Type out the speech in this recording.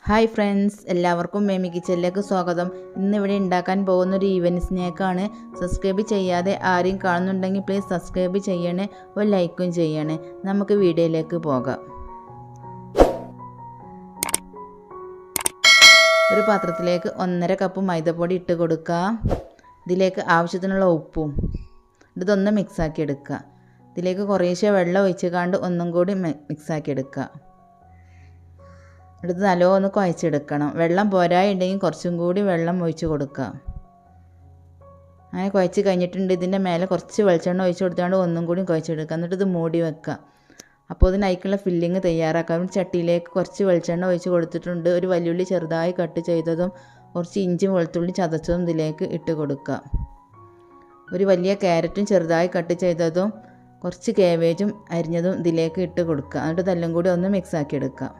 Hi friends, എല്ലാവർക്കും മേമി കിച്ചണിലേക്ക് സ്വാഗതം. ഇന്നിവിടെ ഉണ്ടാക്കാൻ പോകുന്നൊരു ഈവനിങ് സ്നാക്കാണ്. സബ്സ്ക്രൈബ് ചെയ്യാതെ ആരെയും കാണുന്നുണ്ടെങ്കിൽ പ്ലീസ് സബ്സ്ക്രൈബ് ചെയ്യണേ, ഒരു ലൈക്കും ചെയ്യണേ. നമുക്ക് വീഡിയോയിലേക്ക് പോകാം. ഒരു പാത്രത്തിലേക്ക് 1.5 കപ്പ് മൈദപ്പൊടി ഇട്ട് കൊടുക്കുക. ഇതിലേക്ക് ആവശ്യത്തിനുള്ള ഉപ്പും ഇതൊന്ന് മിക്സാക്കി എടുക്കുക. ഇതിലേക്ക് കുറേശ്ശെ വെള്ളം ഒഴിച്ച് ഒന്നും കൂടി മിക്സാക്കി എടുക്കുക. എടുത്ത് നല്ലോണം കുഴച്ചെടുക്കണം. വെള്ളം പോരായുണ്ടെങ്കിൽ കുറച്ചും കൂടി വെള്ളം ഒഴിച്ച് കൊടുക്കുക. അങ്ങനെ കുഴച്ച് കഴിഞ്ഞിട്ടുണ്ട്. ഇതിൻ്റെ മേലെ കുറച്ച് വെളിച്ചെണ്ണ ഒഴിച്ച് കൊടുത്തുകൊണ്ട് ഒന്നും കൂടി കുഴച്ചെടുക്കുക. എന്നിട്ട് ഇത് മൂടി വെക്കുക. അപ്പോൾ ഇതിനേക്കുള്ള ഫില്ലിങ് തയ്യാറാക്കാം. ചട്ടിയിലേക്ക് കുറച്ച് വെളിച്ചെണ്ണ ഒഴിച്ച് കൊടുത്തിട്ടുണ്ട്. ഒരു വലിയുള്ളി ചെറുതായി കട്ട് ചെയ്തതും കുറച്ച് ഇഞ്ചിയും വെളുത്തുള്ളി ചതച്ചതും ഇതിലേക്ക് ഇട്ട് കൊടുക്കുക. ഒരു വലിയ ക്യാരറ്റും ചെറുതായി കട്ട് ചെയ്തതും കുറച്ച് കാബേജും അരിഞ്ഞതും ഇതിലേക്ക് ഇട്ട് കൊടുക്കുക. എന്നിട്ട് ഇതെല്ലാം കൂടി ഒന്ന് മിക്സാക്കി എടുക്കുക.